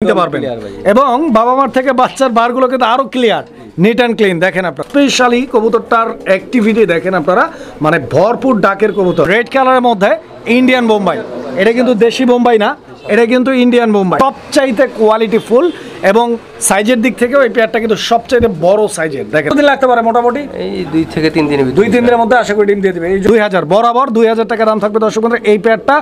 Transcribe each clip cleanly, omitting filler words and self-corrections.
নিতে পারবেন এবং বাবা মার থেকে বাচ্চার বারগুলো কিন্তু আরো ক্লিয়ার নিট অ্যান্ড ক্লিন দেখেন আপনারা স্পেশালি কবুতরটার অ্যাক্টিভিটি দেখেন আপনারা মানে ভরপুর ডাকের কবুতর রেড কালারের মধ্যে ইন্ডিয়ান বোম্বাই এটা কিন্তু দেশি বোম্বাই না এটা কিন্তু ইন্ডিয়ান বোম্বাই সবচাইতে কোয়ালিটি ফুল এবং সাইজের দিক থেকেও এই পেয়ারটা কিন্তু সবচাইতে বড় সাইজের দেখেন কতদিন লাগতে পারে মোটামুটি এই 2 থেকে 3 দিনের ভিতরে 2-3 দিনের মধ্যে আশা করি ডিম দিয়ে দিবে এই 2000 বরাবর 2000 টাকা দাম থাকবে দর্শক বন্ধুরা এই পেয়ারটা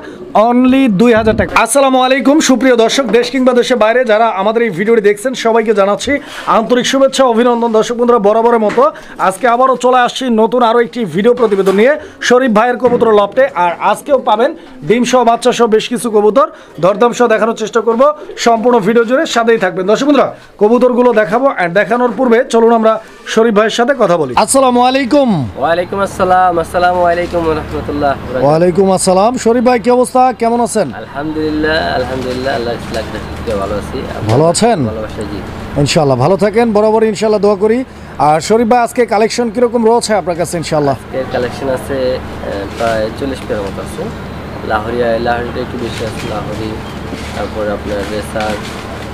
অনলি 2000 টাকা আসসালামু আলাইকুম সুপ্রিয় দর্শক দেশ কিংবা দেশের বাইরে যারা আমাদের এই ভিডিওটি দেখছেন সবাইকে জানাচ্ছি আন্তরিক শুভেচ্ছা অভিনন্দন দর্শক বন্ধুরা বরাবরের মতো আজকে আবারও চলে আসছি নতুন আরো একটি ভিডিও প্রতিবেদন নিয়ে শরীফ ভাইয়ের কবুতর লফটে আর আজকেও পাবেন ডিম সহ বাচ্চা সহ বেশ কিছু কবুতর দরদাম সহ দেখানোর চেষ্টা করব সম্পূর্ণ ভিডিও জুড়ে সাথেই থাকবেন দর্শক বন্ধুরা কবুতরগুলো দেখাবো আর দেখানোর পূর্বে চলুন আমরা শরীফ ভাইয়ের সাথে কথা বলি আসসালামু আলাইকুম ওয়া আলাইকুম আসসালাম আসসালামু আলাইকুম ওয়া রাহমাতুল্লাহ ওয়া আলাইকুম আসসালাম শরীফ ভাই কি অবস্থা কেমন আছেন আলহামদুলিল্লাহ আল্লাহ রাখছে ভালো আছি ভালো আছেন ভালোবাসা জি ইনশাআল্লাহ ভালো থাকেন বরাবর ইনশাআল্লাহ দোয়া করি আর শরীফ ভাই আজকে কালেকশন কি রকম রয়েছে আপনার কাছে ইনশাআল্লাহ এর কালেকশন আছে প্রায় 40 পেয়ার মতো আছে লাহোরিটা একটু বেশি আছে লাহোরি তারপর আপনার রেসার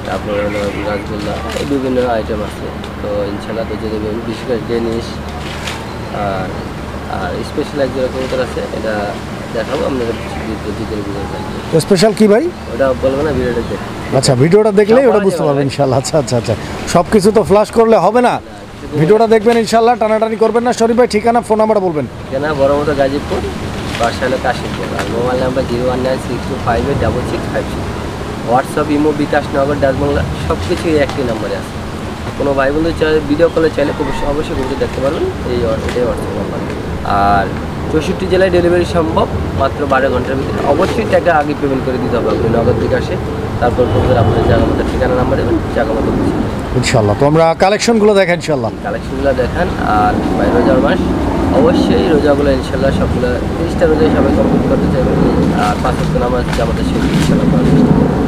তারপর হলো রাসগোল্লা এই বিভিন্ন আইটেম আছে তো ইনশাআল্লাহ তো যদি বিশেষ করে ডেনিশ আর স্পেশাল এক জোড়া কবুতর আছে এটা দেখাবো আপনাদের ভিডিও স্পেশাল কি ভাই ওটা বলবো না ভিডিওটা দেখে আচ্ছা ভিডিওটা দেখলেই ওটা বুঝতে পারবেন ইনশাআল্লাহ আচ্ছা সব কিছু তো ফ্ল্যাশ করলে হবে না ভিডিওটা দেখবেন ইনশাআল্লাহ টানাটানি করবেন না শরীফ ভাই ঠিকানা ফোন নাম্বার বলবেন ঠিকানা বড় মতো গাজীপুর বাসা হলো কাশিমপুর আর মোবাইল নাম্বার 01962586656 হোয়াটসঅ্যাপ ইমো বিকাশ নগর ডাকবাংলা সব কিছুই একটি নম্বরে আছে কোনো ভাই বন্ধু চাইলে ভিডিও কলে চাইলে অবশ্যই ঘুরতে দেখতে পারবেন এটাই হোয়াটসঅ্যাপ নাম্বার আর 64 জেলায় ডেলিভারি সম্ভব মাত্র 12 ঘন্টার ভিতরে অবশ্যই টাকা আগে পেমেন্ট করে দিতে হবে আপনি নগদ বিকাশে তারপর আপনার জায়গা মতো ঠিকানা নাম্বার দেবেন জায়গা মতো ইনশাআল্লাহ তো আমরা কালেকশনগুলো দেখাই ইনশাআল্লাহ কালেকশনগুলো দেখান আর রোজার মাস অবশ্যই রোজাগুলো ইনশাআল্লাহ সবগুলো 30টা রোজায় সবাই কমপ্লিট করতে চাইবেন আর 5 ওয়াক্ত নামাজ জামাতের সাথে ইনশাআল্লাহ করার চেষ্টা করবেন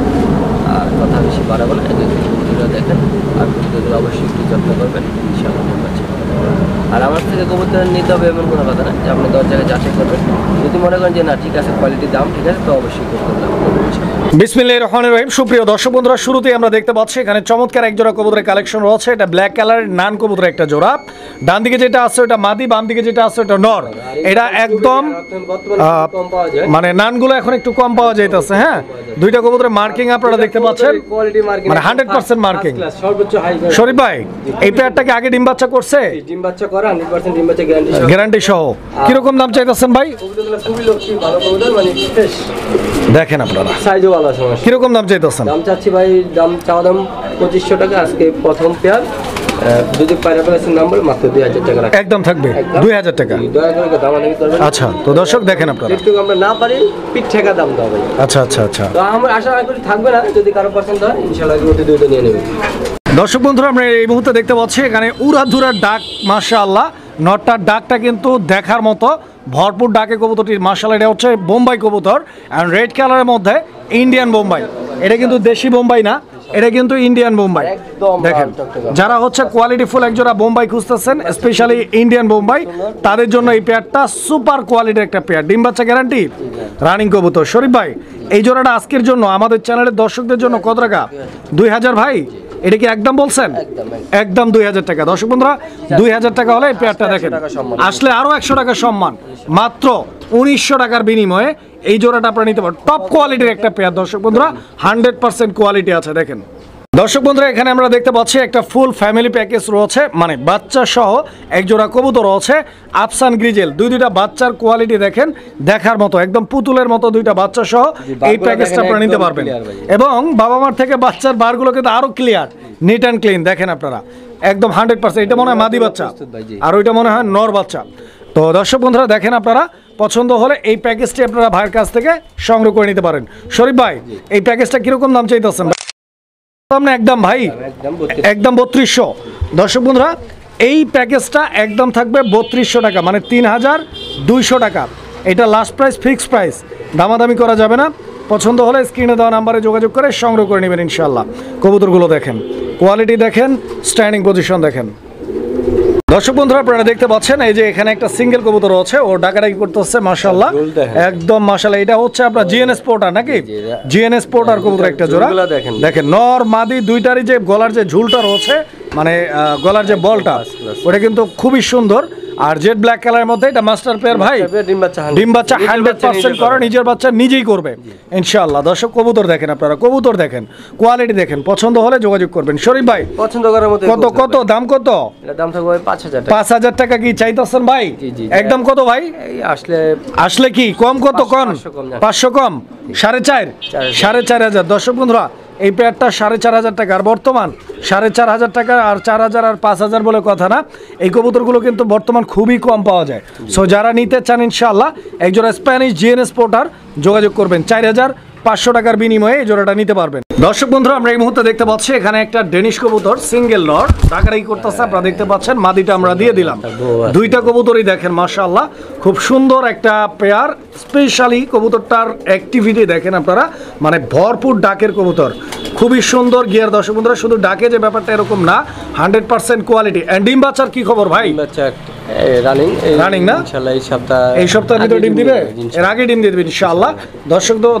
আর কথা বেশি বাড়াবো না এই ভিডিওগুলো দেখেন আর ভিডিওগুলো অবশ্যই একটু যত্ন করবেন ইনশাআল্লাহ আর আমার থেকে কবুতর নিতে হবে এমন কোনো কথা না যে আপনি 10 জায়গায় যাচাই করবেন যদি মনে করেন যে না ঠিক আছে কোয়ালিটি দাম ঠিক আছে তো অবশ্যই করবেন বিসমিল্লাহির রহমানির রহিম সুপ্রিয় দর্শক বন্ধুরা শুরুতেই আমরা দেখতে পাচ্ছি এখানে চমৎকার এক জোড়া কবুতরের কালেকশন রয়েছে এটা ব্ল্যাক কালারের নান কবুতরের একটা জোড়া ডান দিকে যেটা আছে ওটা মাদি বাম দিকে যেটা আছে ওটা নর এটা একদম মানে নানগুলো এখন একটু কম পাওয়া যাইতেছে হ্যাঁ দুইটা কবুতরের মার্কিং আপনারা দেখতে পাচ্ছেন মানে 100% মার্কিং শরীফ ভাই এই পেয়ারটাকে আগে ডিম বাচ্চা করছে ডিম বাচ্চা করা 100% ডিম বাচ্চা গ্যারান্টি সহ কি রকম দাম চাইতেছেন ভাই খুবই লক্ষ্মী ভালো কবুতর মানে ফ্রেশ দেখেন আপনারা সাইজও ভালো আছে কি রকম দাম চাইতেছেন দাম চাচ্ছি ভাই চাওয়া দাম 2500 টাকা আজকে প্রথম পেয়ার যদি পাইনাপল আছে নাম্বার মাত্র 2000 টাকা একদম থাকবে 2000 টাকা দয়া করে দাম আনি করবেন আচ্ছা তো দর্শক দেখেন আপনারা একটু আমরা না পারি পিঠ ঠেকা দাম দাও ভাই আচ্ছা তো আমরা আশা করি থাকবে না যদি কারো পছন্দ হয় ইনশাআল্লাহ ওই দুটো নিয়ে নেবেন দর্শক বন্ধুরা আমরা এই মুহূর্তে দেখতে পাচ্ছি এখানে উড়াধুরার ডাক মাশাআল্লাহ নটটার ডাকটা কিন্তু দেখার মতো ভরপুর ডাকে কবুতরটির মাশাআল্লাহ এটা হচ্ছে বোম্বাই কবুতর এন্ড রেড কালারের মধ্যে ইন্ডিয়ান বোম্বাই এটা কিন্তু দেশি বোম্বাই না এটা কিন্তু ইন্ডিয়ান বোম্বাই দেখেন যারা হচ্ছে কোয়ালিটি ফুল একজোড়া বোম্বাই খুঁজতেছেন স্পেশালি ইন্ডিয়ান বোম্বাই তাদের জন্য এই পেয়ারটা সুপার কোয়ালিটির একটা পেয়ার ডিম বাচ্চা গ্যারান্টি রানিং কবুতর শরীফ ভাই এই জোড়াটা আজকের জন্য আমাদের চ্যানেলের দর্শকদের জন্য কত টাকা 2000 ভাই এটা কি একদম বলছেন একদম 2000 টাকা দর্শক বন্ধুরা 2000 টাকা হলে এই পেয়ারটা দেখেন আসলে আরো 100 টাকা সম্মান মাত্র 1900 টাকার বিনিময়ে এই জোড়াটা আপনারা নিতে পারেন টপ কোয়ালিটির একটা পেয়ার দর্শক বন্ধুরা 100% কোয়ালিটি আছে দেখেন দর্শক বন্ধুরা এখানে আমরা দেখতে পাচ্ছি একটা ফুল ফ্যামিলি প্যাকেজ রয়েছে মানে বাচ্চা সহ এক জোড়া কবুতর রয়েছে আফসান গ্রিজেল দুইটা বাচ্চার কোয়ালিটি দেখেন দেখার মতো একদম পুতুলের মতো দুইটা বাচ্চা সহ এই প্যাকেজটা আপনারা নিতে পারবেন এবং বাবা মার থেকে বাচ্চার বারগুলো কিন্তু আরো ক্লিয়ার নিট অ্যান্ড ক্লিন দেখেন আপনারা একদম 100% এটা মনে হয় মাদি বাচ্চা আর ওইটা মনে হয় নর বাচ্চা তো দর্শক বন্ধুরা দেখেন আপনারা পছন্দ হলে এই প্যাকেজটি আপনারা ভাইয়ের কাছ থেকে সংগ্রহ করে নিতে পারেন শরীফ ভাই এই প্যাকেজটা কিরকম দাম চাইতেছেন একদম ভাই একদম 3200 দর্শক বন্ধুরা এই প্যাকেজটা একদম থাকবে 3200 টাকা মানে 3200 টাকা এটা লাস্ট প্রাইস ফিক্সড প্রাইস দামাদামি করা যাবে না পছন্দ হলে স্ক্রিনে দেওয়া নাম্বারে যোগাযোগ করে সংগ্রহ করে নেবেন ইনশাআল্লাহ কবুতরগুলো দেখেন কোয়ালিটি দেখেন স্ট্যান্ডিং পজিশন দেখেন দর্শক বন্ধুরা আপনারা দেখতে পাচ্ছেন এই যে এখানে একটা সিঙ্গেল কবুতর আছে, ও ডাকাডাকি করতেছে মাশাআল্লাহ, একদম মাশাআল্লাহ। এটা হচ্ছে আপনার জিএনএস পোর্টার নাকি? জিএনএস পোর্টার কবুতর একটা জোড়া। দেখেন নর মাদি দুইটারই যে গলার যে ঝুলটা রয়েছে, মানে গলার যে বলটা, ওটা কিন্তু খুবই সুন্দর। আর জেড ব্ল্যাক কালারের মধ্যে এটা মাস্টার পেয়ার ভাই, ডিম বাচ্চা 100% করে, নিজের বাচ্চা নিজেই করবে ইনশাআল্লাহ। দর্শক কবুতর দেখেন, আপনারা কবুতর দেখেন, কোয়ালিটি দেখেন, পছন্দ হলে যোগাযোগ করবেন। শরীফ ভাই পছন্দ করার মতো কত কত দাম কত? এটা দাম থাকবে 5000 টাকা। 5000 টাকা কি চাইতেছেন ভাই? একদম কত ভাই? এই আসলে আসলে কি কম কত কোন? 500 কম, 4.5 4.5 দর্শক বন্ধুরা এই পেয়ারটা 4.5 টাকা, আর বর্তমান 4.5 টাকা, আর 4000 আর 5000 বলে কথা না। এই কবুতরগুলো কিন্তু বর্তমান খুবই কম পাওয়া যায়। সো যারা নিতে চান ইনশাআল্লাহ একজোড়া স্প্যানিশ জিএনএস পোর্টার যোগাযোগ করবেন, 4500 টাকার বিনিময়ে এই জোড়াটা নিতে পারবেন। দর্শক বন্ধুরা আমরা এই মুহূর্তে দেখতে পাচ্ছি এখানে একটা ডেনিশ কবুতর সিঙ্গেল নর ডাকাডাকি করতেছে, আপনারা দেখতে পাচ্ছেন। মাদিটা আমরা দিয়ে দিলাম, দুইটা কবুতরই দেখেন মাশাআল্লাহ, খুব সুন্দর একটা পেয়ার। স্পেশালি কবুতরটার অ্যাক্টিভিটি দেখেন আপনারা, মানে ভরপুর ডাকের কবুতর, খুবই সুন্দর গিয়ার। দর্শক বন্ধুরা শুধু ডাকে যে ব্যাপারটা এরকম না, 100% কোয়ালিটি। এন্ড ডিম বাচ্চার কি খবর ভাই? রানিং না? এই সপ্তাহের ভিতরে ডিম দিবে, এর আগে ডিম দিয়ে দিবে ইনশাআল্লাহ।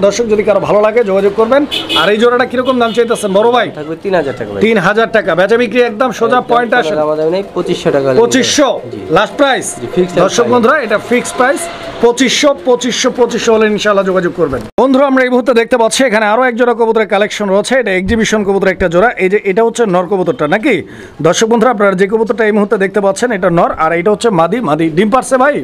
দর্শক যদি কারো ভালো লাগে যোগাযোগ করবেন। আর এই জোড়াটা কিরকম দাম চাইতেছেন বড় ভাই? 3000 টাকা। বেচা বিক্রি একদম সোজা পয়েন্ট আসে, 2500 টাকা। 2500 লাস্ট প্রাইস। দর্শক বন্ধুরা এটা ফিক্স প্রাইস 2500 হলে ইনশাআল্লাহ যোগাযোগ করবেন। বন্ধুরা আমরা এই মুহূর্তে দেখতে পাচ্ছি এখানে আরো এক জোড়া কবুতরের কালেকশন রয়েছে। এটা এক্সিবিশন কবুতর একটা জোড়া। এই যে এটা হচ্ছে নর কবুতরটা নাকি? দর্শক বন্ধুরা আপনারা যে কবুতরটা এই মুহূর্তে দেখতে পাচ্ছেন এটা নর, আর এটা হচ্ছে মাদি। ডিম পারছে ভাই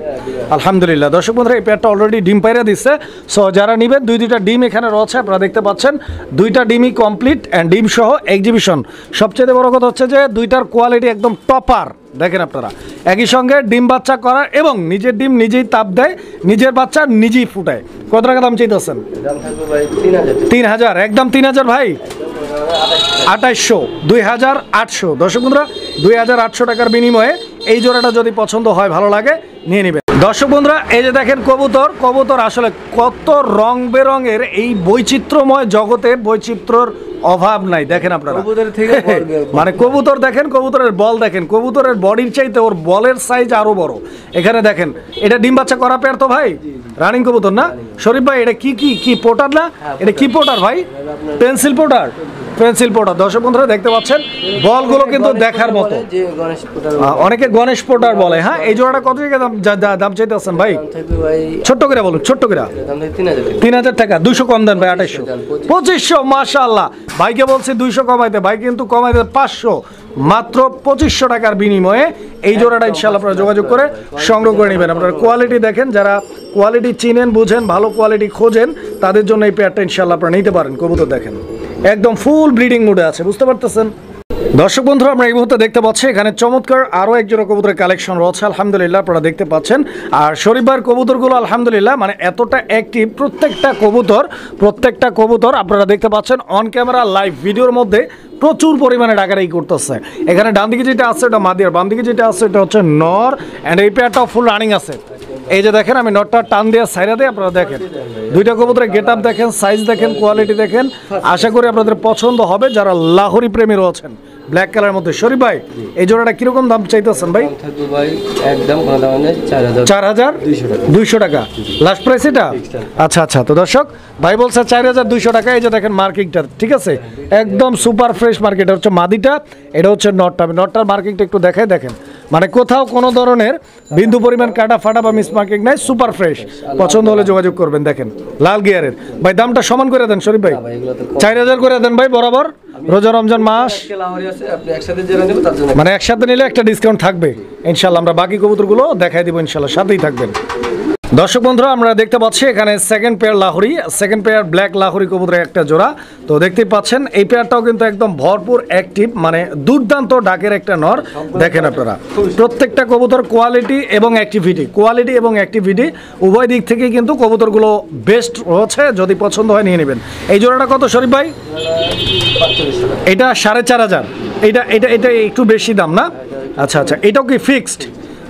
আলহামদুলিল্লাহ। দর্শক বন্ধুরা এই পেয়ারটা অলরেডি ডিম পাইরা দিচ্ছে। সো যারা নিবেন দুইটা ডিম এখানে রয়েছে, আপনারা দেখতে পাচ্ছেন দুইটা ডিমই কমপ্লিট এন্ড ডিম সহ এক্সিবিশন। সবচেয়ে বড় কথা হচ্ছে যে দুইটার কোয়ালিটি একদম টপার। দেখেন আপনারা একই সঙ্গে ডিম বাচ্চা করার এবং নিজের ডিম নিজেই তাপ দেয়, নিজের বাচ্চা নিজেই ফুটায়। কত টাকা দাম চাইতেছেন? 3000 একদম 3000 ভাই, 2800 2800। দর্শক বন্ধুরা 2800 টাকার বিনিময়ে এই জোড়াটা যদি পছন্দ হয় ভালো লাগে নিয়ে নেবেন। দর্শক বন্ধুরা এই যে দেখেন কবুতর আসলে কত রং বেরঙের, এই বৈচিত্র্যময় জগতে বৈচিত্র্যর অভাব নাই। দেখেন আপনারা মানে কবুতর দেখেন, কবুতরের বল দেখেন, কবুতরের বডির চাইতে ওর বলের সাইজ আরো বড়। এখানে দেখেন এটা ডিম বাচ্চা করা পেয়ার তো ভাই, রানিং কবুতর না শরীফ ভাই? এটা কি পোটার না? এটা কি পোটার ভাই? Pencil potter. দর্শক বন্ধুরা দেখতে পাচ্ছেন বলগুলো কিন্তু দেখার মতো, অনেকে গণেশ পোটার বলে। হ্যাঁ এই জোড়াটা কত টাকা দাম চাইতেছেন ভাই? ছোট্ট করে বলুন, ছোট্ট করে। 3000 টাকা। 200 কম দেন ভাই, 2800 2500 মাশাআল্লাহ। ভাইকে বলছি 200 কমাইতে, ভাই কিন্তু কমাইতে 500, মাত্র 2500 টাকার বিনিময়ে এই জোড়াটা ইনশাআল্লাহ আপনারা যোগাযোগ করে সংগ্রহ করে নেবেন। আপনারা কোয়ালিটি দেখেন, যারা কোয়ালিটি চিনেন বুঝেন, ভালো কোয়ালিটি খোঁজেন, তাদের জন্য এই পেয়ারটা ইনশাআল্লাহ আপনারা নিতে পারেন। কবুতর দেখেন একদম ফুল ব্রিডিং মুডে আছে, বুঝতে পারতেছেন? দর্শক বন্ধুরা আমরা এই মুহূর্তে দেখতে পাচ্ছি এখানে চমৎকার আরও এক জোড়া কবুতরের কালেকশন রয়েছে আলহামদুলিল্লাহ, আপনারা দেখতে পাচ্ছেন। আর শরীফ ভাইয়ের কবুতরগুলো আলহামদুলিল্লাহ মানে এতটা অ্যাক্টিভ, প্রত্যেকটা কবুতর আপনারা দেখতে পাচ্ছেন অন ক্যামেরা লাইভ ভিডিওর মধ্যে প্রচুর পরিমাণে ডাকাডাকি করতেছে। এখানে ডান দিকে যেটা আছে এটা মাদি, আর বাম দিকে যেটা আছে এটা হচ্ছে নর। অ্যান্ড এই পেয়ারটাও ফুল রানিং আছে। এই যে দেখেন আমি নটটা টান দিয়ে সাইরা দিয়ে আপনারা দেখেন দুইটা কবুতরের গেট আপ দেখেন, সাইজ দেখেন, কোয়ালিটি দেখেন। আশা করি আপনাদের পছন্দ হবে যারা লাহোরি প্রেমী রয়েছেন। ব্ল্যাক কালার মধ্যে শরীফ ভাই এই জোড়াটা কিরকম দাম চাইতেছেন ভাই? একদম 4200 টাকা লাস্ট প্রাইস এটা। আচ্ছা তো দর্শক ভাই বলছে 4200 টাকা। এই যে দেখেন মার্কিংটা ঠিক আছে, একদম সুপার ফ্রেশ মার্কেট। হচ্ছে মাদিটা, এটা হচ্ছে নটটা। আমি নটটার মার্কিংটা একটু দেখাই, দেখেন মানে কোথাও কোনো ধরনের বিন্দু পরিমাণ কাটা ফাটা বা মিস মার্কিং নাই, সুপার ফ্রেশ। পছন্দ হলে যোগাযোগ করবেন। দেখেন লাল গিয়ারের ভাই, দামটা সমান করে দেন শরীফ ভাই, 4000 করে দেন ভাই বরাবর। রোজা রমজান মাস মানে একসাথে নিলে একটা ডিসকাউন্ট থাকবে ইনশাল্লাহ। আমরা বাকি কবুতরগুলো দেখাই দিব ইনশাল্লাহ, সাথেই থাকবেন। দর্শক বন্ধুরা আমরা দেখতে পাচ্ছি এখানে সেকেন্ড পেয়ার ব্ল্যাক লাহোরি কবুতরের একটা জোড়া। তো দেখতেই পাচ্ছেন এই পেয়ারটাও কিন্তু একদম ভরপুর অ্যাক্টিভ, মানে দুর্দান্ত ডাকের একটা নর। দেখেন আপনারা প্রত্যেকটা কবুতর কোয়ালিটি এবং অ্যাক্টিভিটি উভয় দিক থেকে কিন্তু কবুতরগুলো বেস্ট রয়েছে। যদি পছন্দ হয় নিয়ে নেবেন। এই জোড়াটা কত শরীফ ভাই? এটা 4500। এটা একটু বেশি দাম না? আচ্ছা এটাও কি ফিক্সড?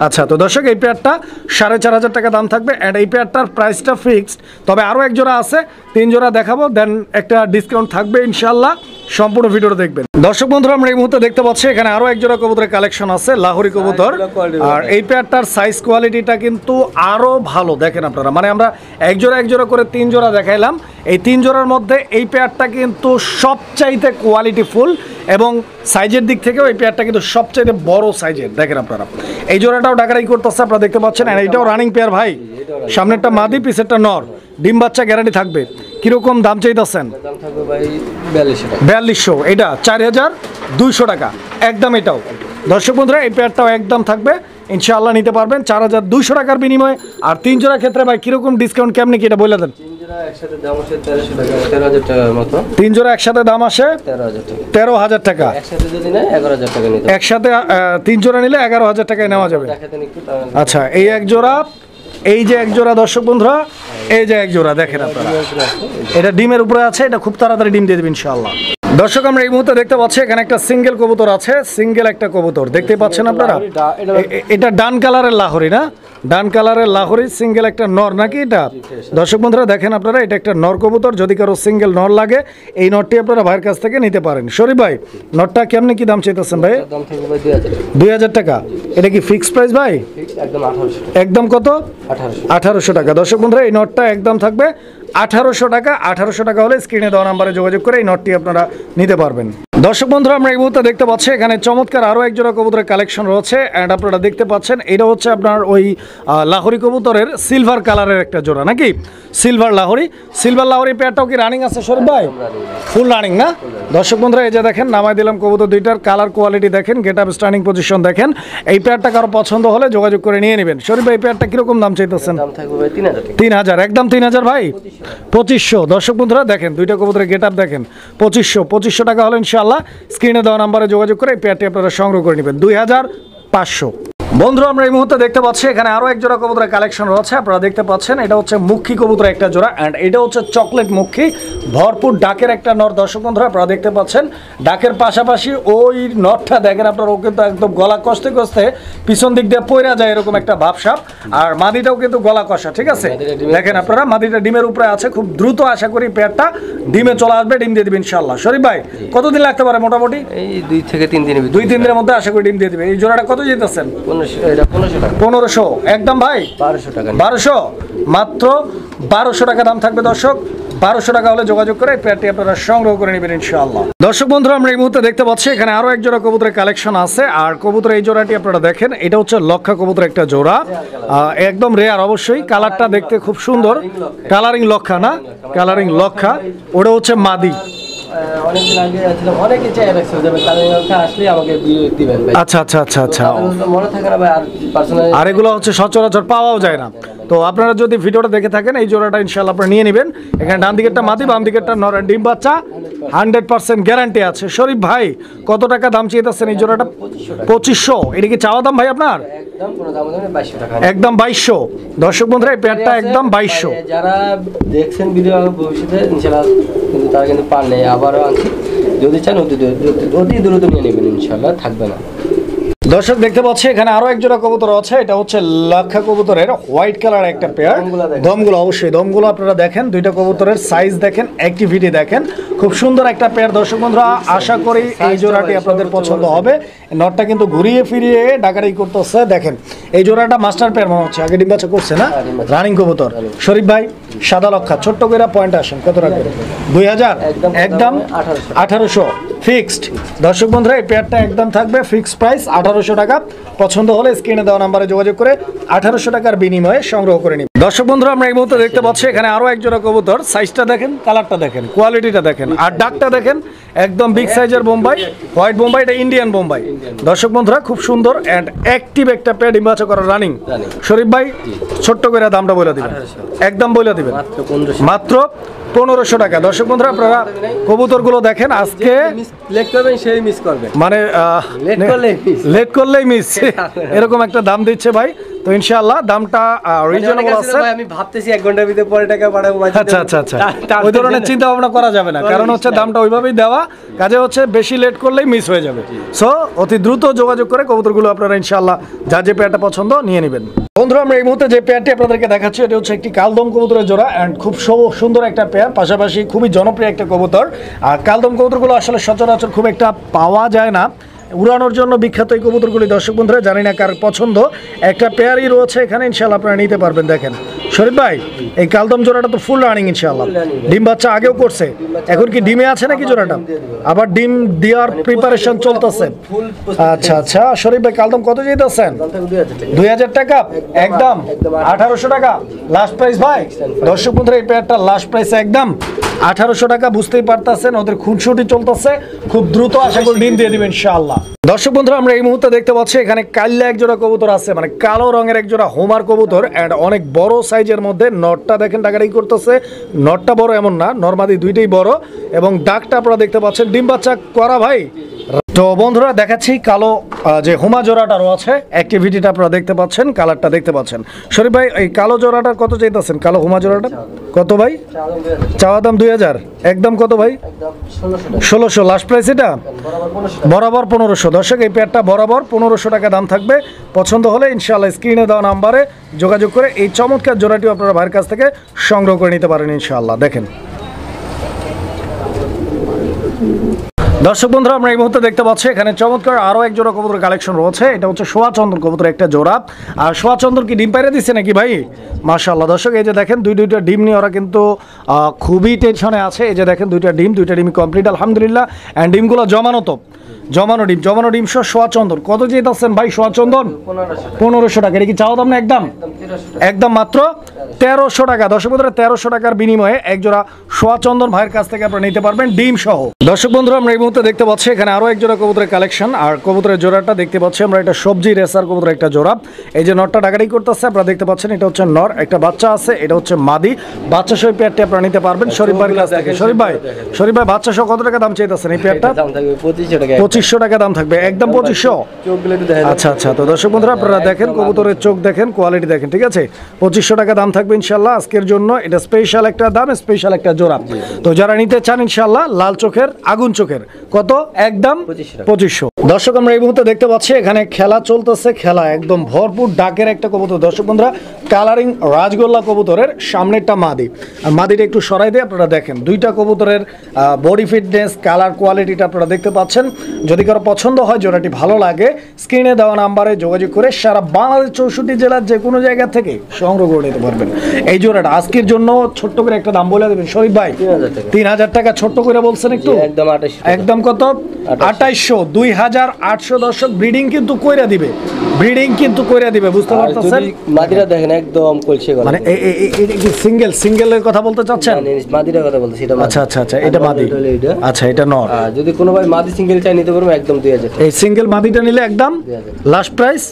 আচ্ছা তো দর্শক এই পেয়ারটা 4500 টাকা দাম থাকবে। অ্যান্ড এই পেয়ারটার প্রাইসটা ফিক্সড, তবে আরও এক জোড়া আছে, 3 জোড়া দেখাবো, দেন একটা ডিসকাউন্ট থাকবে ইনশাল্লাহ। সম্পূর্ণ ভিডিওটা দেখবেন। দর্শক বন্ধুরা আমরা এই মুহূর্তে দেখতে পাচ্ছি এখানে আরো এক জোড়া কবুতরের কালেকশন আছে, লাহোরি কবুতর। আর এই পেয়ারটার সাইজ কোয়ালিটিটা কিন্তু আরো ভালো, দেখেন আপনারা, মানে আমরা এক জোড়া করে 3 জোড়া দেখাইলাম। এই 3 জোড়ার মধ্যে এই পেয়ারটা কিন্তু সবচাইতে কোয়ালিটি ফুল এবং সাইজের দিক থেকেও এই পেয়ারটা কিন্তু সবচাইতে বড় সাইজের। দেখেন আপনারা এই জোড়াটাও ডাকারাই করতেছে, আপনারা দেখতে পাচ্ছেন। আর এটাও রানিং পেয়ার ভাই, সামনেরটা মাদি পিছেরটা নর, ডিম বাচ্চা গ্যারান্টি থাকবে। কিরকম দাম চাইতেছেন? দাম থাকবে ভাই 4200 টাকা। 4200, এটা 4200 টাকা একদম। এটাও দর্শক বন্ধুরা এই পেয়ারটাও একদম থাকবে, ইনশাআল্লাহ নিতে পারবেন 4200 টাকার বিনিময়ে। আর 3 জোড়ার ক্ষেত্রে ভাই কিরকম ডিসকাউন্ট কেমনি কি এটা বলে দেন। 3 জোড়া একসাথে দাম আসে 1300 টাকা, 13000 টাকার মতো। 3 জোড়া একসাথে দাম আসে 13000 টাকা। 13000 টাকা। একসাথে যদি নেয় 11000 টাকা নিতে হবে। একসাথে 3 জোড়া নিলে 11000 টাকায় নেওয়া যাবে। দেখাতেন একটু তাহলে। আচ্ছা, এই এক জোড়া, এই যে এক জোড়া দর্শক বন্ধুরা, এই যে এক জোড়া দেখেন আপনারা, এটা ডিমের উপরে আছে, এটা খুব তাড়াতাড়ি ডিম দিয়ে দেবে ইনশাআল্লাহ। দর্শক আমরা এই মুহূর্তে দেখতে পাচ্ছি এখানে একটা সিঙ্গেল কবুতর আছে, সিঙ্গেল একটা কবুতর দেখতে পাচ্ছেন আপনারা। এটা ডান কালারের লাহোরি না, ডান কালারের লাহোরি সিঙ্গেল একটা নর নাকি এটা? দর্শক বন্ধুরা দেখেন আপনারা, এটা একটা নর কবুতর। যদি কারো সিঙ্গেল নর লাগে এই নরটি আপনারা ভাইয়ের কাছ থেকে নিতে পারেন। শরীফ ভাই নরটা কেমনি কি দাম চাইতেছেন ভাই? দাম থাকবে ভাই 2000 টাকা। 2000 টাকা। এটা কি ফিক্সড প্রাইস ভাই? একদম 1800 টাকা। একদম কত? 1800। 1800 টাকা। দর্শক বন্ধুরা এই নটটা একদম থাকবে 1800 টাকা। 1800 টাকা হলে স্ক্রিনে দেওয়া নাম্বারে যোগাযোগ করে এই নটটি আপনারা নিতে পারবেন। দর্শক বন্ধুরা আমরা এই মুহূর্তে দেখতে পাচ্ছি এখানে চমৎকার আরও এক জোড়া কবুতরের কালেকশন রয়েছে। অ্যান্ড আপনারা দেখতে পাচ্ছেন এটা হচ্ছে আপনার ওই লাহোরি কবুতরের সিলভার কালারের একটা জোড়া নাকি, সিলভার লাহোরি। সিলভার লাহোরি পেয়ারটাও কি রানিং আছে শরীফ ভাই? ফুল রানিং না? দর্শক বন্ধুরা এই যে দেখেন নামাই দিলাম কবুতর দুইটার, কালার কোয়ালিটি দেখেন, গেট আপ স্ট্যান্ডিং পজিশন দেখেন। এই পেয়ারটা কারো পছন্দ হলে যোগাযোগ করে নিয়ে নেবেন। শরীফ ভাই এই পেয়ারটা কিরকম দাম চাইতেছেন? দাম থাকবে ভাই 3000 টাকা। 3000, একদম 3000 ভাই। 2500। দর্শক বন্ধুরা দেখেন দুইটা কবুতরের গেট আপ দেখেন, 2500 টাকা হলে ইনশাআল্লাহ স্ক্রিনে দেওয়া নাম্বারে যোগাযোগ করে এই পেয়ারটি আপনারা সংগ্রহ করে নেবেন 2500। বন্ধুরা আমরা এই মুহূর্তে দেখতে পাচ্ছি এখানে আরো এক জোড়া কবুতরের কালেকশন রয়েছে, আপনারা দেখতে পাচ্ছেন। এটা হচ্ছে মুখী কবুতর একটা জোড়া, অ্যান্ড এটা হচ্ছে চকলেট মুখী, ভরপুর ডাকের একটা নর। দর্শক বন্ধুরা আপনারা দেখতে পাচ্ছেন ডাকের পাশাপাশি ওই নরটা দেখেন আপনারা, ও কিন্তু একদম গলা কষতে কষতে পিছন দিক দিয়ে পইরা যায় এরকম একটা ভাবসাব। আর মাদিটাও কিন্তু গলা কষা, ঠিক আছে? দেখেন আপনারা মাদিটা ডিমের উপরে আছে, খুব দ্রুত আশা করি পেয়ারটা ডিমে চলে আসবে, ডিম দিয়ে দিবে ইনশাআল্লাহ। শরীফ ভাই কতদিন লাগতে পারে মোটামুটি? এই 2 থেকে 3 দিনের ভিতরে। 2-3 দিনের মধ্যে আশা করি ডিম দিয়ে দিবে। এই জোড়াটা কত যেতেছেন? 1500 টাকা। 1500 একদম ভাই। 1200 টাকা। 1200, মাত্র 1200 টাকা দাম থাকবে দর্শক। 1200 টাকা হলে যোগাযোগ করে পেয়ারটি আপনারা সংগ্রহ করে নেবেন ইনশাআল্লাহ। দর্শক বন্ধুরা আমরা এই মুহূর্তে দেখতে পাচ্ছি এখানে আরো এক জোড়া কবুতরের কালেকশন আছে। আর কবুতর এই জোড়াটি আপনারা দেখেন, এটা হচ্ছে লক্ষা কবুতর একটা জোড়া, একদম রেয়ার অবশ্যই। কালারটা দেখতে খুব সুন্দর, কালারিং লক্ষা না, কালারিং লক্ষা। ওটা হচ্ছে মাদি। অনেকদিন আগে ছিলাম, অনেকে চাই রাখছে যাবে, কারণ আসলে আমাকে দিবেন ভাই। আচ্ছা আচ্ছা আচ্ছা আচ্ছা। মনে থাকে না ভাই, আর পার্সোনালি আর এগুলো হচ্ছে সচরাচর পাওয়াও যায় না। তো আপনারা যদি ভিডিওটা দেখে থাকেন এই জোড়াটা ইনশাআল্লাহ আপনারা নিয়ে নেবেন। এখানে ডান দিকেরটা মাদি, বাম দিকেরটা নর, ডিম বাচ্চা 100% গ্যারান্টি আছে। শরীফ ভাই কত টাকা দাম চাইতেছেন এই জোড়াটা? 2500। এটা কি চাওয়া দাম ভাই আপনার? একদম কোনো দাম নেই, 2200 টাকা। একদম 2200। দর্শক বন্ধুরা এই পেয়ারটা একদম 2200। যারা দেখছেন ভিডিও ভবিষ্যতে ইনশাআল্লাহ, কিন্তু তারা কিন্তু পান নেই, আবারও আনছি। যদি চান অতি দ্রুত নিয়ে নেবেন ইনশাআল্লাহ, থাকবে না। দর্শক দেখতে পাচ্ছি এখানে আরো এক জোড়া কবুতর আছে, এটা হচ্ছে লক্ষা কবুতরের হোয়াইট কালার একটা পেয়ার। দমগুলো অবশ্যই, দমগুলো আপনারা দেখেন, দুইটা কবুতরের সাইজ দেখেন, অ্যাক্টিভিটি দেখেন, খুব সুন্দর একটা পেয়ার। দর্শক বন্ধুরা আশা করি এই জোড়াটি আপনাদের পছন্দ হবে। নটটা কিন্তু ঘুরিয়ে ফিরিয়ে ডাকাডাকি করতেছে, দেখেন এই জোড়াটা মাস্টার পেয়ার মনে হচ্ছে, আগে ডিম বাচ্চা করছে না, রানিং কবুতর। শরীফ ভাই সাদা লক্ষা, ছোট্ট করে পয়েন্ট আসেন, কত রাখবেন? 2000, একদম 1800 ফিক্সড। দর্শক বন্ধুরা এই পেয়ারটা একদম থাকবে ফিক্সড প্রাইস 1800 টাকা। পছন্দ হলে স্ক্রিনে দেওয়া নাম্বারে যোগাযোগ করে 1800 টাকার বিনিময়ে সংগ্রহ করে নিন। দর্শক বন্ধুরা আমরা এই মুহূর্তে দেখতে পাচ্ছি এখানে আরো এক জোড়া কবুতর, সাইজটা দেখেন, কালারটা দেখেন, কোয়ালিটিটা দেখেন, আর ডাকটা দেখেন, একদম বিগ সাইজের বোম্বাই, হোয়াইট বোম্বাই, এটা ইন্ডিয়ান বোম্বাই। দর্শক বন্ধুরা খুব সুন্দর অ্যান্ড অ্যাক্টিভ একটা পেয়ার, ডিম বাচ্চা করা রানিং। শরীফ ভাই ছোট্ট করে দামটা বলে দিবেন, একদম বলে দিবেন, মাত্র 1500 টাকা। দর্শক বন্ধুরা আপনারা কবুতরগুলো দেখেন, আজকে লেট করবেন সেই মিস করবেন, মানে লেট করলেই মিস এরকম একটা দাম দিচ্ছে ভাই। তো ইনশাআল্লাহ দামটা রিজনেবল আছে। ভাই আমি ভাবতেছি 1 ঘন্টার ভিতরে পরে টাকা পাঠাবো। আচ্ছা আচ্ছা আচ্ছা, ওই ধরনের চিন্তা ভাবনা করা যাবে না, কারণ হচ্ছে দামটা ওইভাবেই দেওয়া, কাজে হচ্ছে বেশি লেট করলেই মিস হয়ে যাবে। সো অতি দ্রুত যোগাযোগ করে কবুতরগুলো আপনারা ইনশাআল্লাহ যার যে পেয়ারটা পছন্দ নিয়ে নেবেন। বন্ধুরা আমরা এই মুহূর্তে যে পেয়ারটি আপনাদেরকে দেখাচ্ছি এটা হচ্ছে একটি কালদম কবুতরের জোড়া, অ্যান্ড খুব সুন্দর একটা পেয়ার, পাশাপাশি খুবই জনপ্রিয় একটা কবুতর। আর কালদম কবুতরগুলো আসলে সচরাচর খুব একটা পাওয়া যায় না, উড়ানোর জন্য বিখ্যাত এই কবুতরগুলি। দর্শক বন্ধুরা জানি না কার পছন্দ, একটা পেয়ারই রয়েছে এখানে, ইনশাআল্লাহ আপনারা নিতে পারবেন। দেখেন শরীফ ভাই এই কালদম জোড়াটা তো ফুল রানিং ইনশাআল্লাহ, ডিম বাচ্চা আগেও করছে, এখন কি ডিমে আছে নাকি জোড়াটা? আবার ডিম দেওয়ার প্রিপারেশন চলতেছে। আচ্ছা আচ্ছা, শরীফ ভাই কালদম কত চাইতেছেন? 2000 টাকা একদম, 1800 টাকা লাস্ট প্রাইস ভাই। দর্শক বন্ধুরা এই পেয়ারটা লাস্ট প্রাইস একদম 1800 টাকা, বুঝতেই পারতেছেন ওদের খুনসুটি চলতেছে, খুব দ্রুত আশা করি ডিম দিয়ে দিবেন ইনশাআল্লাহ। দর্শক বন্ধুরা আমরা এই মুহূর্তে দেখতে পাচ্ছি এখানে কাল্লা এক জোড়া কবুতর আছে, মানে কালো রঙের এক জোড়া হোমার কবুতর, এন্ড অনেক বড় সাইজের মধ্যে। নটটা দেখেন ডাকাডাকি করতেছে, নটটা বড় এমন না, নরমাদি দুইটাই বড়, এবং ডাকটা আপনারা দেখতে পাচ্ছেন ডিম বাচ্চা করা ভাই। তো বন্ধুরা দেখাচ্ছি কালো যে হোমা জোড়াটা রয়েছে, অ্যাক্টিভিটিটা আপনারা দেখতে পাচ্ছেন, কালারটা দেখতে পাচ্ছেন। শরীফ ভাই এই কালো জোড়াটার কত চাইতেছেন? কালো হোমা জোড়াটা কত ভাই? চাওয়া দাম 2000, একদম কত ভাই? 1600 লাস্ট প্রাইস, এটা বরাবর 1500। দর্শক এই পেয়ারটা বরাবর 1500 টাকা দাম থাকবে। পছন্দ হলে ইনশাআল্লাহ স্ক্রিনে দেওয়া নাম্বারে যোগাযোগ করে এই চমৎকার জোড়াটিও আপনারা ভাইয়ের কাছ থেকে সংগ্রহ করে নিতে পারেন ইনশাআল্লাহ। দেখেন দর্শক বন্ধুরা আমরা এই মুহূর্তে দেখতে পাচ্ছি এখানে চমৎকার আরও এক জোড়া কবুতরের কালেকশন রয়েছে। এটা হচ্ছে সোয়া চন্দন কবুতর একটা জোড়া। আর সোয়া চন্দন কি ডিম পাইরে দিচ্ছে নাকি ভাই? মাশাআল্লাহ দর্শক এই যে দেখেন দুইটা ডিম নিয়ে ওরা কিন্তু খুবই টেনশনে আছে। এই যে দেখেন দুইটা ডিম কমপ্লিট আলহামদুলিল্লাহ, অ্যান্ড ডিমগুলো জমানো ডিম সহ সোয়া চন্দন। কত যেতেছেন ভাই সোয়া চন্দন? 1500 টাকা। এটা কি চাওয়া দাম না একদম মাত্র 1300 টাকা। দর্শক বন্ধুরা 1300 টাকার বিনিময়ে এক জোড়া সোয়া চন্দন ভাইয়ের কাছ থেকে আপনারা নিতে পারবেন ডিম সহ। দর্শক বন্ধুরা আমরা এই মুহূর্তে দেখতে পাচ্ছি এখানে আরো এক জোড়া কবুতরের কালেকশন। আর কবুতরের জোড়াটা দেখতে পাচ্ছি আমরা, এটা সবজি রেসার কবুতরের একটা জোড়া। এই যে নরটা ডাকাডাকি করতেছে আপনারা দেখতে পাচ্ছেন, এটা হচ্ছে নর, একটা বাচ্চা আছে, এটা হচ্ছে মাদি। বাচ্চা সহ পেয়ারটি আপনারা নিতে পারবেন শরীফ ভাইয়ের কাছ থেকে। শরীফ ভাই বাচ্চা সহ কত টাকা দাম চাইতেছেন এই পেয়ারটা? 2500 টাকা দাম থাকবে, একদম 2500। আচ্ছা আচ্ছা, তো দর্শক বন্ধুরা আপনারা দেখেন কবুতরের চোখ দেখেন, কোয়ালিটি দেখেন, ঠিক আছে? 2500 টাকা দাম থাকবে ইনশাআল্লাহ আজকের জন্য। এটা স্পেশাল একটা দাম, স্পেশাল একটা জোড়া। তো যারা নিতে চান ইনশাআল্লাহ লাল চোখের আগুন চোখের কত? একদম 2500। দর্শক আমরা এই মুহূর্তে দেখতে পাচ্ছি এখানে খেলা চলতেছে, খেলা একদম ভরপুর ডাকের একটা কবুতর। দর্শক বন্ধুরা কালারিং রাজগোল্লা কবুতরের সামনেরটা মাদি, আর মাদিটা একটু সরাই দিয়ে আপনারা দেখেন দুইটা কবুতরের বডি ফিটনেস, কালার কোয়ালিটিটা আপনারা দেখতে পাচ্ছেন। যদি কারো পছন্দ হয়, জোড়াটি ভালো লাগে, স্ক্রিনে দেওয়া নাম্বারে যোগাযোগ করে সারা বাংলাদেশ 64 জেলার যে কোনো জায়গা থেকে সংগ্রহ করে নিতে পারবেন এই জোড়াটা। আজকের জন্য ছোট্ট করে একটা দাম বলে দেবেন শরীফ ভাই। 3000 টাকা ছোট্ট করে বলছেন একটু, একদম কত? 2800, 2800। দর্শক ব্রিডিং কিন্তু কইরা দিবে, বুঝতে পারতেছেন? মাদিরা দেখেন একদম কলসি গলা, মানে এই সিঙ্গেলের কথা বলতে চাচ্ছেন? মাদিরার কথা বলতেছি, এটা আচ্ছা আচ্ছা আচ্ছা, এটা মাদি, আচ্ছা এটা নর। যদি কোনো ভাই মাদি সিঙ্গেল চাই নিতে পারবো একদম 2000। এই সিঙ্গেল মাদিটা নিলে একদম লাস্ট প্রাইস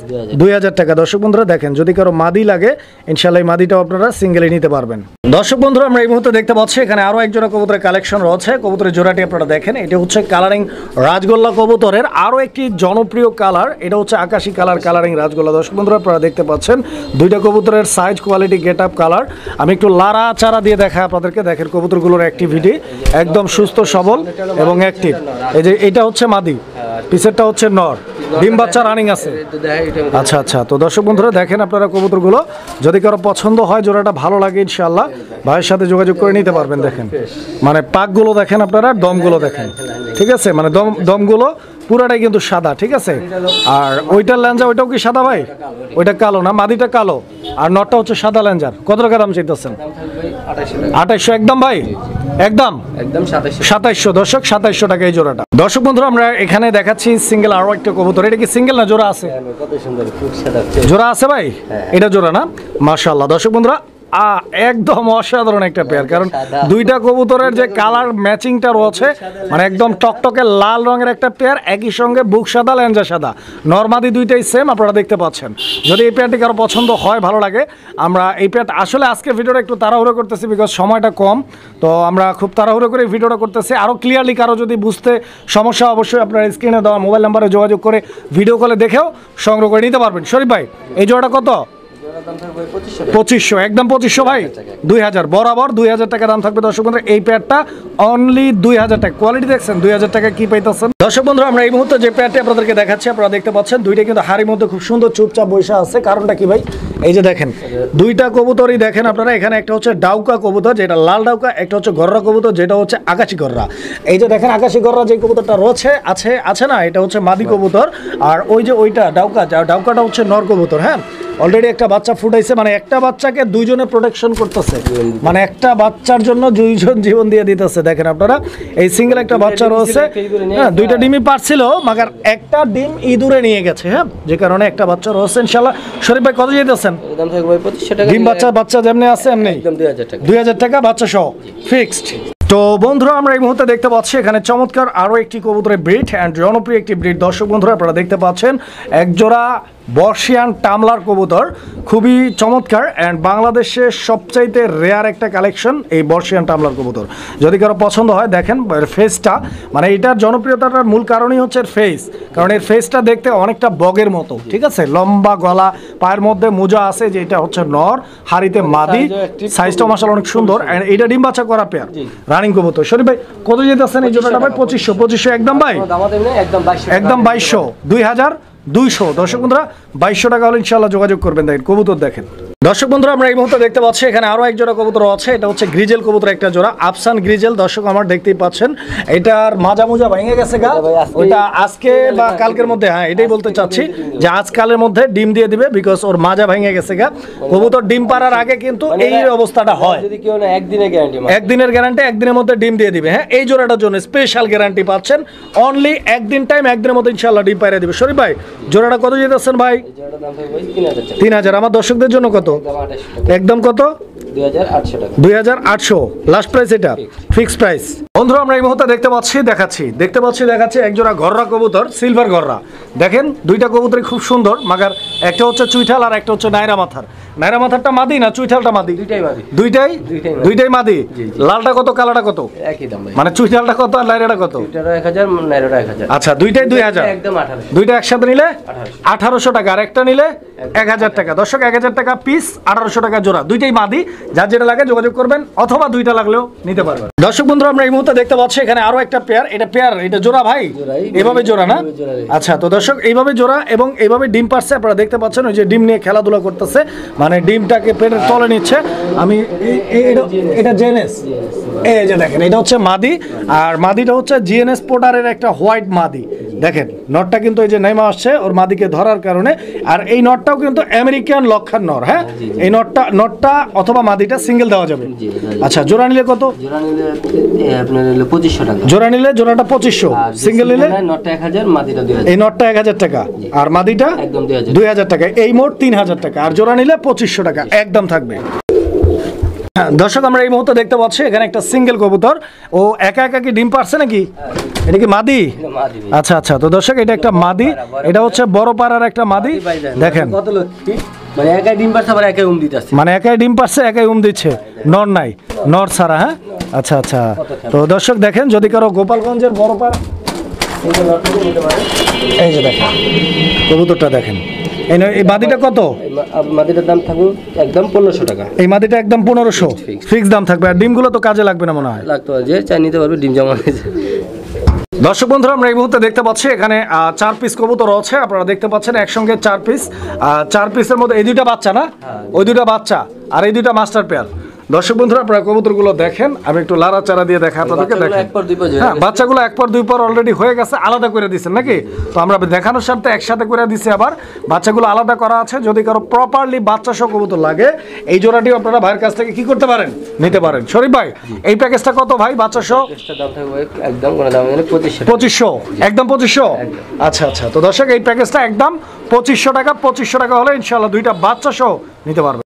2000 টাকা। দর্শক বন্ধুরা দেখেন যদি কারো মাদি লাগে ইনশাআল্লাহ এই মাদিটাও আপনারা সিঙ্গেলে নিতে পারবেন। দর্শক বন্ধুরা আমরা এই মুহূর্তে দেখতে পাচ্ছি এখানে আরো এক জোড়া কবুতরের কালেকশন রয়েছে। কবুতরের জোড়াটি আপনারা দেখেন, এটা হচ্ছে কালারিং রাজগোল্লা কবুতরের আরো একটি জনপ্রিয় কালার, এটা হচ্ছে আকাশী কালার, কালারিং রাজগোল্লা। দর্শক বন্ধুরা আপনারা দেখতে পাচ্ছেন দুইটা কবুতরের size, quality, get up, colour. আমি একটু লারা চারা দিয়ে দেখাই আপনাদেরকে। দেখেন কবুতরগুলোর অ্যাক্টিভিটি একদম সুস্থ সবল এবং অ্যাক্টিভ। এই যে এটা হচ্ছে মাদি, পিছেরটা হচ্ছে নর, ডিম বাচ্চা রানিং আছে। আচ্ছা আচ্ছা, তো দর্শক বন্ধুরা দেখেন আপনারা কবুতরগুলো যদি কারো পছন্দ হয়, জোড়াটা ভালো লাগে ইনশাআল্লাহ ভাইয়ের সাথে যোগাযোগ করে নিতে পারবেন। দেখেন মানে পাকগুলো দেখেন আপনারা, দমগুলো দেখেন, ঠিক আছে? মানে দমগুলো পুরাটাই কিন্তু সাদা, ঠিক আছে? আর ওইটার ল্যাঞ্জা ওইটাও কি সাদা ভাই? ওইটা কালো না, মাদিটা কালো, আর নটটা হচ্ছে সাদা ল্যাঞ্জার। কত টাকা দাম চাইতেছেন? 2800 একদম ভাই, একদম 2700। দর্শক 2700 টাকা এই জোড়াটা। দর্শক বন্ধুরা আমরা এখানে দেখাচ্ছি সিঙ্গেল আরো একটা কবুতর। এটা কি সিঙ্গেল না জোড়া আছে? জোড়া আছে ভাই, এটা জোড়া না? মাশাআল্লাহ। দর্শক বন্ধুরা একদম অসাধারণ একটা পেয়ার, কারণ দুইটা কবুতরের যে কালার ম্যাচিংটা রয়েছে মানে একদম টকটকে লাল রঙের একটা পেয়ার, একই সঙ্গে বুক সাদা, ল্যাঞ্জা সাদা, নরমাদি দুইটাই সেম আপনারা দেখতে পাচ্ছেন। যদি এই পেয়ারটি কারো পছন্দ হয়, ভালো লাগে, আমরা এই পেয়ারটা আসলে আজকে ভিডিওটা একটু তাড়াহুড়ো করতেছি বিকজ সময়টা কম, তো আমরা খুব তাড়াহুড়ো করে ভিডিওটা করতেছি। আরও ক্লিয়ারলি কারো যদি বুঝতে সমস্যা, অবশ্যই আপনারা স্ক্রিনে দেওয়া মোবাইল নাম্বারে যোগাযোগ করে ভিডিও কলে দেখেও সংগ্রহ করে নিতে পারবেন। শরীফ ভাই এই জোড়াটা কত? দাম থাকবে 2500 2500, একদম 2500 ভাই, 2000 বরাবর 2000 টাকা দাম থাকবে দর্শক বন্ধুরা। এই পেয়ারটা অনলি 2000 টাকা। কোয়ালিটি দেখছেন 2000 টাকা কি পাইতেছেন দর্শক বন্ধুরা। আমরা এই মুহূর্তে যে পেয়ারটি আপনাদেরকে দেখাচ্ছি, আপনারা দেখতে পাচ্ছেন দুইটা কিন্তু হাড়ির মধ্যে খুব সুন্দর চুপচাপ বসে আছে। কারণটা কি ভাই? এই যে দেখেন দুইটা কবুতরই দেখেন আপনারা, এখানে একটা হচ্ছে ডাউকা কবুতর যেটা লাল ডাউকা, একটা হচ্ছে গররা কবুতর যেটা হচ্ছে আকাশি গররা। এই যে দেখেন আকাশি গররা যে কবুতরটা রয়েছে আছে না, এটা হচ্ছে মাদি কবুতর। আর ওই যে ওইটা ডাউকাটা হচ্ছে নর কবুতর। হ্যাঁ, অলরেডি একটা বাচ্চা ফুটাইছে, মানে একটা বাচ্চাকে দুইজনে প্রোটেকশন করতেছে, মানে একটা বাচ্চার জন্য দুইজন জীবন দিয়ে দিতেছে। দেখেন আপনারা এই সিঙ্গেল একটা বাচ্চা রয়েছে। হ্যাঁ, দুইটা ডিমই পারছিল, মাগার একটা ডিম ইঁদুরে নিয়ে গেছে। হ্যাঁ, যে কারণে একটা বাচ্চা রয়েছে। ইনশাআল্লাহ শরীফ ভাই কত যেতেছেন? দাম থাকবে 2500 টাকা। ডিম বাচ্চা যেমনি আছে এমনি একদম 2000 টাকা। 2000 টাকা বাচ্চা সহ ফিক্সড। তো বন্ধুরা আমরা এই মুহূর্তে দেখতে পাচ্ছি এখানে চমৎকার আরও একটি কবুতরের ব্রিড অ্যান্ড জনপ্রিয় একটি ব্রিড। দর্শক বন্ধুরা আপনারা দেখতে পাচ্ছেন একজোড়া বর্ষিয়ান টামলার কবুতর, খুবই চমৎকার অ্যান্ড বাংলাদেশের সবচাইতে রেয়ার একটা কালেকশন এই বর্ষিয়ান টামলার কবুতর। যদি কারো পছন্দ হয় দেখেন ফেসটা, মানে এটার জনপ্রিয়তার মূল কারণই হচ্ছে ফেস, কারণ এর ফেসটা দেখতে অনেকটা বগের মতো। ঠিক আছে, লম্বা গলা, পায়ের মধ্যে মোজা আছে, যে এটা হচ্ছে নর, হাড়িতে মাদি, সাইজটা মাশাআল্লাহ অনেক সুন্দর। অ্যান্ড এটা ডিম বাচ্চা করা পেয়ার রানিং কবুতর। শরীফ ভাই কত যেতেছেন এই জোড়াটা ভাই? 2500 একদম ভাই, একদম 2200, 2200 দর্শক বন্ধুরা 2200 টাকা হলে ইনশাআল্লাহ যোগাযোগ করবেন। দেখেন কবুতর দেখেন দর্শক বন্ধুরা আমরা এই মুহূর্তে দেখতে পাচ্ছি এখানে আরো এক জোড়া কবুতর আছে। এটা হচ্ছে গ্রিজেল কবুতর একটা জোড়া, আফসান গ্রিজেল। দর্শক আমার দেখতেই পাচ্ছেন এটার মাজা মোজা ভেঙে গেছে গা, ওইটা আজকে বা কালকের মধ্যে, হ্যাঁ এটাই বলতে চাচ্ছি যে আজকালের মধ্যে ডিম দিয়ে দিবে, বিকজ ওর মাজা ভেঙে গেছে গা। কবুতর ডিম পাড়ার আগে কিন্তু এই অবস্থাটা হয়। যদি কেউ না একদিনের গ্যারান্টি, একদিনের গ্যারান্টি, একদিনের মধ্যে ডিম দিয়ে দিবে। হ্যাঁ, এই জোড়াটার জন্য স্পেশাল গ্যারান্টি পাচ্ছেন, অনলি একদিন টাইম, একদিনের মধ্যে ইনশাআল্লাহ ডিম পাইরে দিবে। শরীফ ভাই জোড়াটা কত যেতেছেন ভাই? 3000। আমার দর্শকদের জন্য কত? একদম কত? 2800 টাকা। 2800 লাস্ট প্রাইস, এটা ফিক্সড প্রাইস। বন্ধুরা আমরা এই মুহূর্তে দেখতে পাচ্ছি একজোড়া গররা কবুতর, সিলভার গররা। দেখেন দুইটা কবুতরই খুব সুন্দর, মাগার একটা হচ্ছে চুইঠাল আর একটা হচ্ছে নাইরা মাথার। নাইরা মাথারটা মাদি না চুইঠালটা মাদি? দুইটাই মাদি। লালটা কত, কালাটা কত? একই দাম ভাই। মানে চুইঠালটা কত আর নাইরাটা কত? চুইঠালটা 1000, নাইরাটা 1000। আচ্ছা, দুইটাই 2000, একদম 1800। দুইটা একসাথে নিলে 1800 টাকা, আর একটা নিলে 1000 টাকা। দর্শক 1000 টাকা পিস, 1800 টাকা জোড়া। দুইটাই মাদি, যার যেটা লাগে যোগাযোগ করবেন, অথবা দুইটা লাগলেও নিতে পারবেন। দর্শক বন্ধুরা আমরা এই মুহূর্তে দেখতে পাচ্ছি এখানে আরো একটা পেয়ার। এটা জোড়া ভাই, এভাবে জোড়া না? আচ্ছা, তো দর্শক এইভাবে জোড়া এবং এইভাবে ডিম পারছে, আপনারা দেখতে পাচ্ছেন ওই যে ডিম নিয়ে খেলাধুলা করতেছে, মানে ডিমটাকে পেটের তলে নিচ্ছে। আমি এটা জেএনএস, এই যে দেখেন এটা হচ্ছে মাদি, আর মাদিটা হচ্ছে জিএনএস পোটারের একটা হোয়াইট মাদি। দেখেন নটটা কিন্তু এই যে নেমে আসছে ওর মাদিকে ধরার কারণে, আর এই নটটাও কিন্তু আমেরিকান লক্ষার নর। হ্যাঁ, এই নটটা অথবা মাদিটা সিঙ্গেল দেওয়া যাবে। আচ্ছা, জোড়া নিলে কত? জোড়া নিলে আপনার 2500 টাকা। জোড়া নিলে জোড়াটা 2500, সিঙ্গেল নিলে নটটা 1000, মাদিটা 2000। এই নটটা 1000 টাকা আর মাদিটা একদম 2000 টাকা, এই মোট 3000 টাকা। আর জোড়া নিলে 2500 টাকা একদম থাকবে। দর্শক আমরা এই মুহূর্তে দেখতে পাচ্ছি এখানে একটা সিঙ্গেল কবুতর, ও একা একা কি ডিম পারছে নাকি? এটা কি মাদি? আচ্ছা, তো দর্শক এটা একটা মাদি, এটা হচ্ছে বড় পাড়ার একটা মাদি। দেখেন কত লক্ষ্মী, মানে একাই ডিম পারছে আবার একাই দিতেছে, মানে একাই ডিম পারছে একাই দিচ্ছে, নর নাই, নর ছাড়া। হ্যাঁ, আচ্ছা। তো দর্শক দেখেন যদি কারো গোপালগঞ্জের বড় পাড়া, এই যে দেখেন কবুতরটা দেখেন। এই মাদিটা কত? মাদিটার দাম থাকবে একদম 1500 টাকা। এই মাদিটা একদম 1500 ফিক্স দাম থাকবে। আর ডিমগুলো তো কাজে লাগবে না মনে হয়? লাগতো, যে চাই নিতে পারবে, ডিম জমা। দর্শক বন্ধুরা আমরা এই মুহূর্তে দেখতে পাচ্ছি এখানে 4 পিস কবুতর আছে। আপনারা দেখতে পাচ্ছেন একসঙ্গে 4 পিস। 4 পিসের মধ্যে এই দুইটা বাচ্চা না, ওই দুইটা বাচ্চা আর এই দুইটা মাস্টার পেয়ার। দর্শক বন্ধুরা আপনারা কবুতরগুলো দেখেন, আমি একটু লাড়া চারা দিয়ে দেখা আপনাদেরকে। দেখেন হ্যাঁ, বাচ্চাগুলো এক পর দুই পর অলরেডি হয়ে গেছে, আলাদা করে দিচ্ছেন নাকি? তো আমরা দেখানোর সাথে একসাথে করে দিচ্ছি, আবার বাচ্চাগুলো আলাদা করা আছে। যদি কারো প্রপারলি বাচ্চা সহ কবুতর লাগে, এই জোড়াটিও আপনারা ভাইয়ের কাছ থেকে কি করতে পারেন, নিতে পারেন। শরীফ ভাই এই প্যাকেজটা কত ভাই বাচ্চা সহ? একদম 2500, একদম 2500। আচ্ছা, তো দর্শক এই প্যাকেজটা একদম 2500 টাকা। 2500 টাকা হলে ইনশাআল্লাহ দুইটা বাচ্চা সহ নিতে পারবেন।